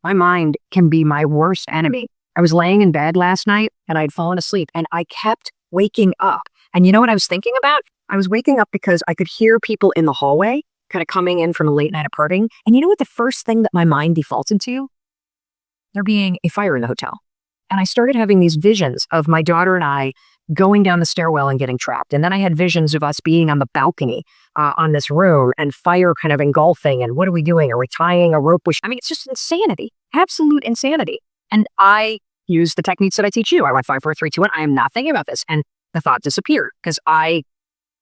My mind can be my worst enemy. I was laying in bed last night and I'd fallen asleep and I kept waking up. And you know what I was thinking about? I was waking up because I could hear people in the hallway kind of coming in from a late night of partying. And you know what the first thing that my mind defaulted to? There being a fire in the hotel. And I started having these visions of my daughter and I going down the stairwell and getting trapped. And then I had visions of us being on the balcony on this room and fire kind of engulfing. And what are we doing? Are we tying a rope? I mean, it's just insanity, absolute insanity. And I used the techniques that I teach you. I went 5, 4, 3, 2, 1. I am not thinking about this. And the thought disappeared because I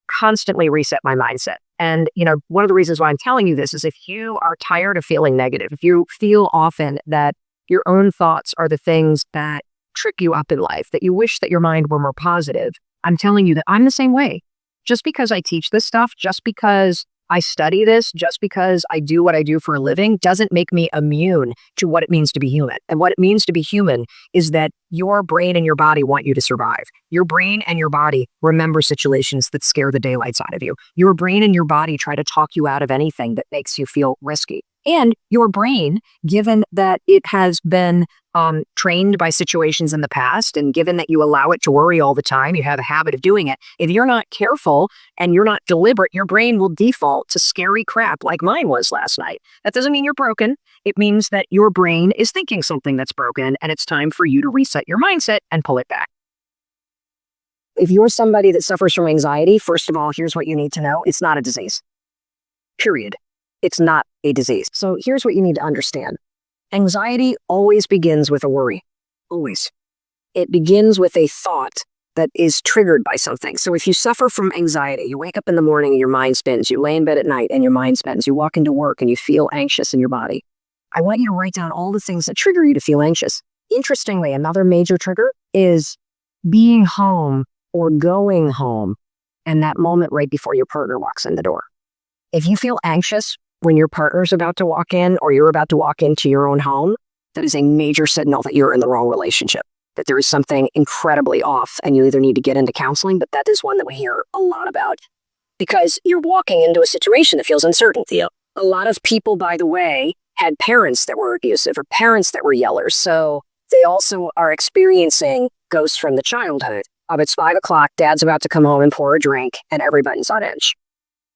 constantly reset my mindset. And, you know, one of the reasons why I'm telling you this is if you are tired of feeling negative, if you feel often that your own thoughts are the things that trick you up in life, that you wish that your mind were more positive, I'm telling you that I'm the same way. Just because I teach this stuff, just because I study this, just because I do what I do for a living, doesn't make me immune to what it means to be human. And what it means to be human is that your brain and your body want you to survive. Your brain and your body remember situations that scare the daylights out of you. Your brain and your body try to talk you out of anything that makes you feel risky. And your brain, given that it has been trained by situations in the past, and given that you allow it to worry all the time, you have a habit of doing it. If you're not careful and you're not deliberate, your brain will default to scary crap like mine was last night. That doesn't mean you're broken. It means that your brain is thinking something that's broken, and it's time for you to reset your mindset and pull it back. If you're somebody that suffers from anxiety, first of all, here's what you need to know. It's not a disease. Period. It's not a disease. So here's what you need to understand. Anxiety always begins with a worry. Always. It begins with a thought that is triggered by something. So if you suffer from anxiety, you wake up in the morning and your mind spins, you lay in bed at night and your mind spins, you walk into work and you feel anxious in your body. I want you to write down all the things that trigger you to feel anxious. Interestingly, another major trigger is being home or going home and that moment right before your partner walks in the door. If you feel anxious when your partner's about to walk in or you're about to walk into your own home, that is a major signal that you're in the wrong relationship, that there is something incredibly off and you either need to get into counseling, but that is one that we hear a lot about because you're walking into a situation that feels uncertain. A lot of people, by the way, had parents that were abusive or parents that were yellers. So they also are experiencing ghosts from the childhood. It's 5 o'clock, dad's about to come home and pour a drink and everybody's on edge.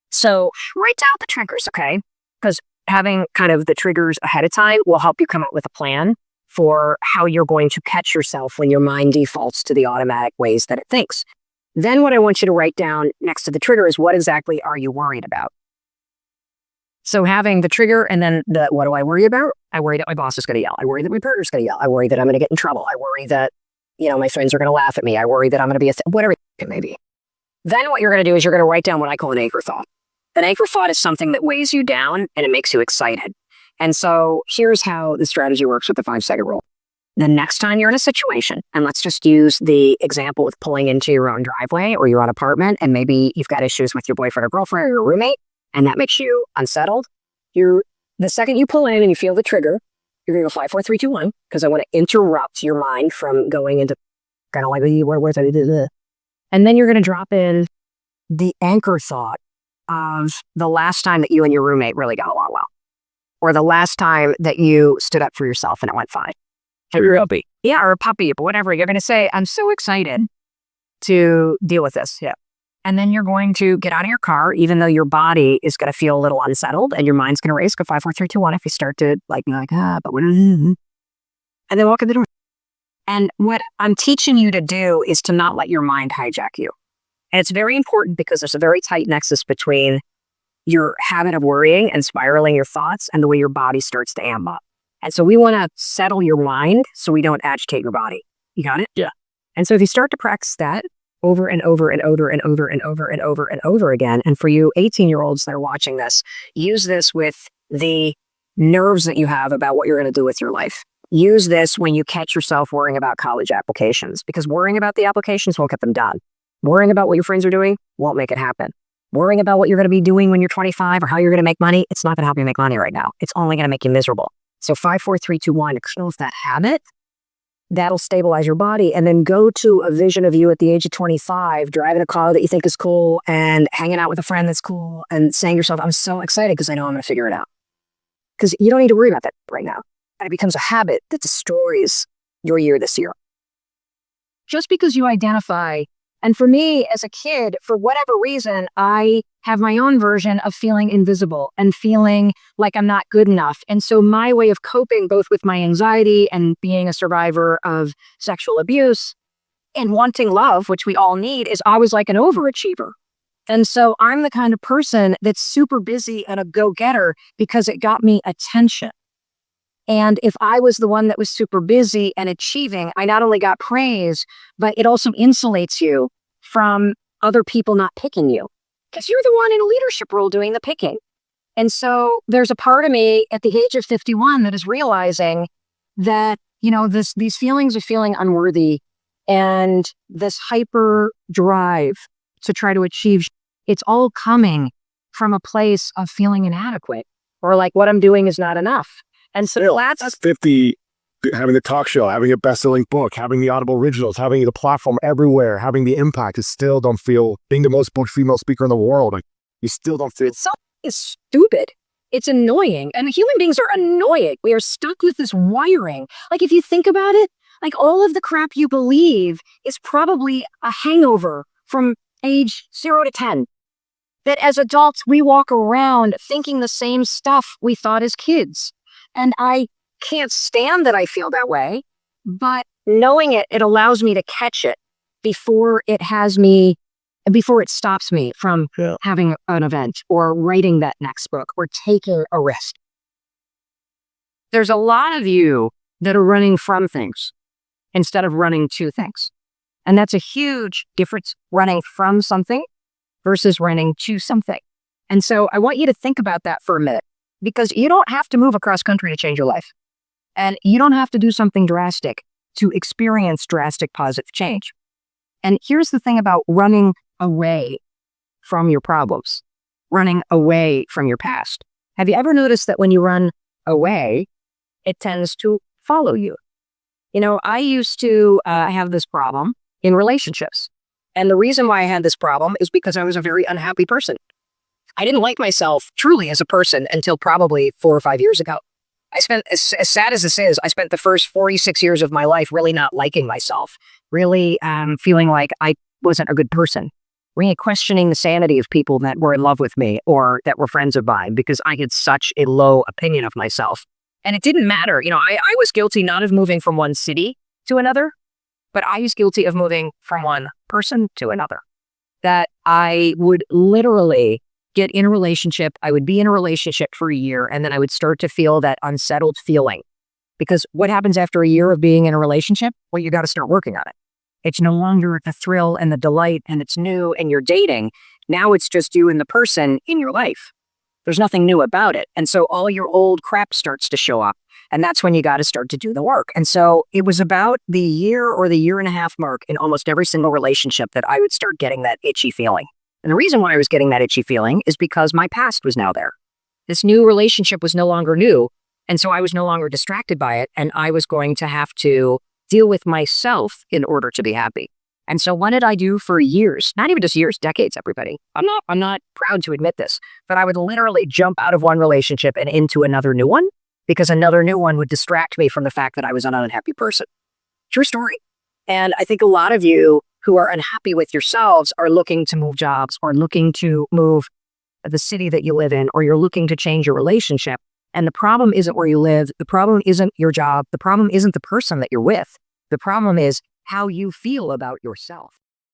So write down the triggers, okay? Because having kind of the triggers ahead of time will help you come up with a plan for how you're going to catch yourself when your mind defaults to the automatic ways that it thinks. Then what I want you to write down next to the trigger is what exactly are you worried about? So having the trigger and then the what do I worry about? I worry that my boss is going to yell. I worry that my partner's going to yell. I worry that I'm going to get in trouble. I worry that, my friends are going to laugh at me. I worry that I'm going to be whatever it may be. Then what you're going to do is you're going to write down what I call an anchor thought. An anchor thought is something that weighs you down and it makes you excited. And so here's how the strategy works with the 5-second rule. The next time you're in a situation, and let's just use the example with pulling into your own driveway or your own apartment, and maybe you've got issues with your boyfriend or girlfriend or your roommate, and that makes you unsettled. The second you pull in and you feel the trigger, you're going to go 5, 4, 3, 2, 1, because I want to interrupt your mind from going into kind of like, and then you're going to drop in the anchor thought of the last time that you and your roommate really got along well, or the last time that you stood up for yourself and it went fine. Or a puppy. Yeah, or a puppy, but whatever. You're going to say, I'm so excited to deal with this. Yeah. And then you're going to get out of your car, even though your body is going to feel a little unsettled and your mind's going to race, go 5, 4, 3, 2, 1. If you start to but what? And then walk in the door. And what I'm teaching you to do is to not let your mind hijack you. And it's very important because there's a very tight nexus between your habit of worrying and spiraling your thoughts and the way your body starts to amp up. And so we want to settle your mind so we don't agitate your body. You got it? Yeah. And so if you start to practice that over and over and over and over and over and over and over again, and for you 18-year-olds that are watching this, use this with the nerves that you have about what you're going to do with your life. Use this when you catch yourself worrying about college applications, because worrying about the applications won't get them done. Worrying about what your friends are doing won't make it happen. Worrying about what you're going to be doing when you're 25 or how you're going to make money, it's not going to help you make money right now. It's only going to make you miserable. So 5, 4, 3, 2, 1, kills that habit. That'll stabilize your body. And then go to a vision of you at the age of 25, driving a car that you think is cool and hanging out with a friend that's cool and saying to yourself, I'm so excited because I know I'm going to figure it out. Because you don't need to worry about that right now. and it becomes a habit that destroys your year this year. Just because you identify, and for me as a kid, for whatever reason, I have my own version of feeling invisible and feeling like I'm not good enough. And so my way of coping, both with my anxiety and being a survivor of sexual abuse and wanting love, which we all need, is I was like an overachiever. And so I'm the kind of person that's super busy and a go-getter because it got me attention. And if I was the one that was super busy and achieving, I not only got praise, but it also insulates you from other people not picking you because you're the one in a leadership role doing the picking. And so there's a part of me at the age of 51 that is realizing that, these feelings of feeling unworthy and this hyper drive to try to achieve, it's all coming from a place of feeling inadequate or like what I'm doing is not enough. And so that's 50, having the talk show, having a best-selling book, having the Audible originals, having the platform everywhere, having the impact, you still don't feel, being the most booked female speaker in the world, like, you still don't feel. It's stupid. It's annoying. And human beings are annoying. We are stuck with this wiring. Like, if you think about it, like all of the crap you believe is probably a hangover from age 0 to 10. That as adults, we walk around thinking the same stuff we thought as kids. And I can't stand that I feel that way, but knowing it, it allows me to catch it before it stops me from having an event or writing that next book or taking a risk. There's a lot of you that are running from things instead of running to things. And that's a huge difference, running from something versus running to something. And so I want you to think about that for a minute. Because you don't have to move across country to change your life. And you don't have to do something drastic to experience drastic positive change. And here's the thing about running away from your problems, running away from your past. Have you ever noticed that when you run away, it tends to follow you? I used to have this problem in relationships. And the reason why I had this problem is because I was a very unhappy person. I didn't like myself truly as a person until probably 4 or 5 years ago. I spent, as sad as this is, I spent the first 46 years of my life really not liking myself, really feeling like I wasn't a good person, really questioning the sanity of people that were in love with me or that were friends of mine because I had such a low opinion of myself. And it didn't matter. I was guilty not of moving from one city to another, but I was guilty of moving from one person to another. That I would literally get in a relationship. I would be in a relationship for a year, and then I would start to feel that unsettled feeling. Because what happens after a year of being in a relationship? Well, you got to start working on it. It's no longer the thrill and the delight, and it's new, and you're dating. Now it's just you and the person in your life. There's nothing new about it. And so all your old crap starts to show up. And that's when you got to start to do the work. And so it was about the year or the year and a half mark in almost every single relationship that I would start getting that itchy feeling. And the reason why I was getting that itchy feeling is because my past was now there. This new relationship was no longer new. And so I was no longer distracted by it. And I was going to have to deal with myself in order to be happy. And so what did I do for years? Not even just years, decades, everybody. I'm not proud to admit this, but I would literally jump out of one relationship and into another new one because another new one would distract me from the fact that I was an unhappy person. True story. And I think a lot of you who are unhappy with yourselves are looking to move jobs or looking to move the city that you live in, or you're looking to change your relationship. And the problem isn't where you live. The problem isn't your job. The problem isn't the person that you're with. The problem is how you feel about yourself.